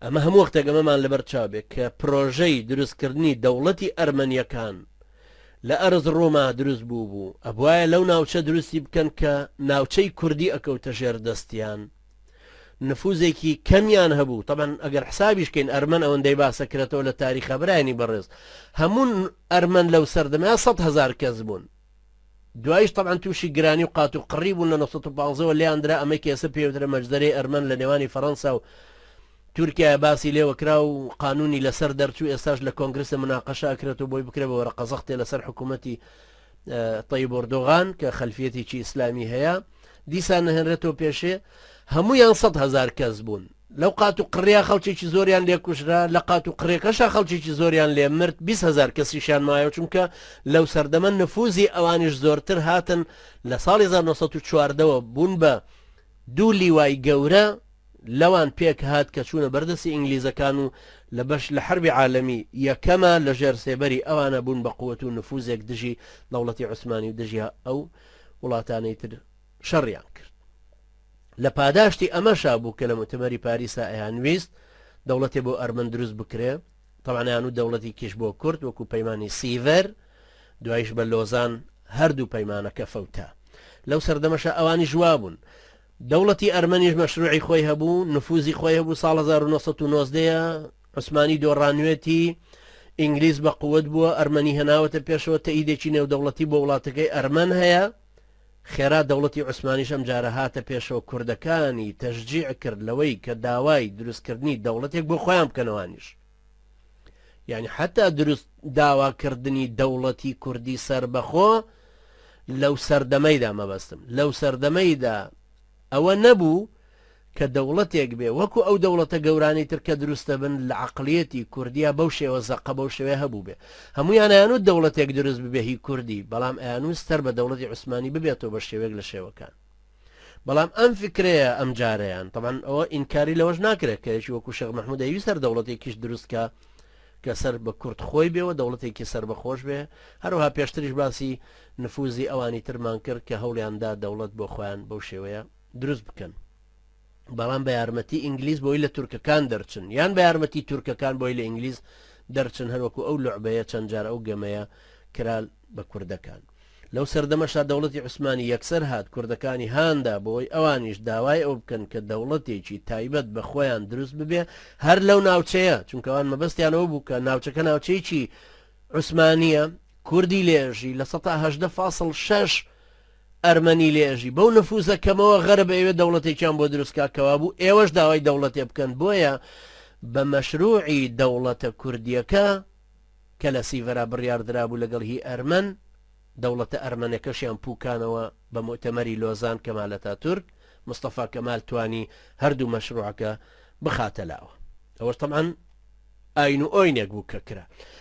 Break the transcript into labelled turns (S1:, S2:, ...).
S1: ئەمە هەموو وەختێک ئەمەمان لەبەر چاوبێت کە پرۆژەی دروستکردنی دەوڵەتی ئەرمەنیەکان لە ئەرز ڕۆما دروست بوو ئەبوایە لەو ناوچە دروستی بکەن کە ناوچەی کوردی ئەکەوتە ژێر دەستیان نفوزێکی کەمیان هەبوو طبعا ئەگەر حسابیشکەین ئەرمەن ئەوەندەی باسەکرێتەوە لە تاریخە برایانی بەڕێز هەموو ئەرمەن لەو سەردەمە 100,000 کەس بوون دوایش طبعا تووشی گرانی و قات و قڕی بوون لە 1950 لێیاندرا ئەمە کێسە پێوترە مەجزەرەی ئەرمەن لە نێوانی فەڕەنسا و تورکیا باسی لێوەکرا و قانونی لەسەر دەرچوو ئێستاش لە کۆنگرسە مناقەشە ئەکرێت و بۆی بکرێت بە قەزەختێ لەسەر حکوومەتی طیب ئۆردۆغان کە خەلفیەتێکی ئیسلامی هەیە دیسان نەهێنرێتەوە پێشێ هەمویان 100,000 کەس بوون لەو قات و قڕیا خەڵکێکی زۆریان لێ کوژرا لە قات و قڕێکەشە خەڵکێکی زۆریان لێ مرد 20,000 کەسیشان مایە چونکە لەو سەردەمە نفوزی ئەوانیش زۆرتر هاتن لە ساڵی 1940ەوە بوون بە دوو لیوای گەورە لەوان پێک هات کە چوونە بەردەسی ئینگلیزەکان و لە بەش لە حربی عالەمی یەکەمە لە ژێر سێبەری ئەوانە بوون بە قووەت و نفوزێک دژی دەوڵەتی عوسمانی و دژی ئەو وڵاتانەی تر شەڕیان کرد لە پاداشتی ئەمەشا بوو کە لە مؤتەمەری پاریسا ئەیانویست دەوڵەتێ بۆ ئەرمەن دروست بکرێ تەوانیان و دەوڵەتی کیش بۆ کورد وەکو پەیمانی سیڤەر دوایش بە لۆزان هەردوو پەیمانەکە فەوتا لەو سەردەمەشە ئەوانی جوابوون دەوڵەتی ئەرمەنیش مەشروعی خۆی هەبوو نفوزی خۆی هەبوو ساڵ 1990 عوسمانی دۆڕانوێتی ئینگلیز بە قووت بووە ئەرمەنی هەناوەتە پێشەوە تەئیدێکی نێودەوڵەتی بۆ وڵاتەکەی ئەرمەن هەیە خێرا دەوڵەتی عوسمانیش ئەم جارە هاتە پێشەوە کوردەکانی تەشجیع کرد لەوەی کە داوای دروستکردنی دەوڵەتێک بۆ خۆیان بکەنەوانیش یعنی حتا دروست داواکردنی دەوڵەتی کوردی سربەخۆ لەو سەردەمەیدا مەبەستم لەو سەردەمەیدا ئەوە نەبوو کە دەوڵەتێک بێ وەکو ئەو دەوڵەتە گەورانی تر کە دروستە بن لە عقلیەتی کوردیا بەو شێوە زەقە بەو شێوێ هەبوو بێ هەمویان ئەیانوت دەوڵەتێک دروست ببێ هی کوردی بەڵام ئەیانوت سەر بە دەوڵەتی عوسمانی ببێتەوە بە شێوەیەک لە شێوەکان بەڵام ئەم فکرەیە ئەم جارەیان طبعا ئەوە ئینکاری لەوەش ناکرێت کەێکی وەکو شێخ مەحموود ئەوی سەر دەوڵەتێکیش دروستکە کە سەر بە کورد خۆی بێەوە دەوڵەتێکی سەر بەخۆش بێ هەروها پێشتریش باسی نفوزی ئەوانی ترمان کرد کە هەوڵیاندا دەوڵەت بۆ خۆیان بەو شێوەیە دروست بکەن بەڵام بە یارمەتی ئینگلیز بۆی لە تورکەکان دەرچن یان بە یارمەتی تورکەکان بۆی لە ئینگلیز دەرچن هەروەکو ئەو لوعبەیە چەند جار ئەو گەمەیە کرال بە کوردەکان لەو سەردەمەشا دەوڵەتی عوسمانی یەکسەر هات کوردەکانی هاندا بۆی ئەوانیش داوای ئەو بکەن کە دەوڵەتێکی تایبەت بە خۆیان دروست ببێ هەر لەو ناوچەیە چونکەوان مەبەستیانەوە بوو کە ناوچەکە ناوچەیەکی عوسمانیە کوردی لێژی لە 18.6 ئەرمەنی لێژی بەو نفوزە کەمەوە غەرب ئێوێ دەوڵەتێکیان بۆ دروستکاکەوا بوو ئێوەش داوای دەوڵەتێ بکەن بۆیە بە مەشروعی دەوڵەتە کوردیەکە کە لە سیڤەرا بڕیاردرا بوو لەگەڵ هی ئەرمەن دەوڵەتە ئەرمەنەکەشیان پووکانەوە بە مؤتەمەری لۆزان کەمال ئەتاتورک مستەفا کەمال توانی هەردوو مەشروعەکە بخاتە لاوە ئەوەش تەمان ئاین و ئۆینێک بوو کە کرا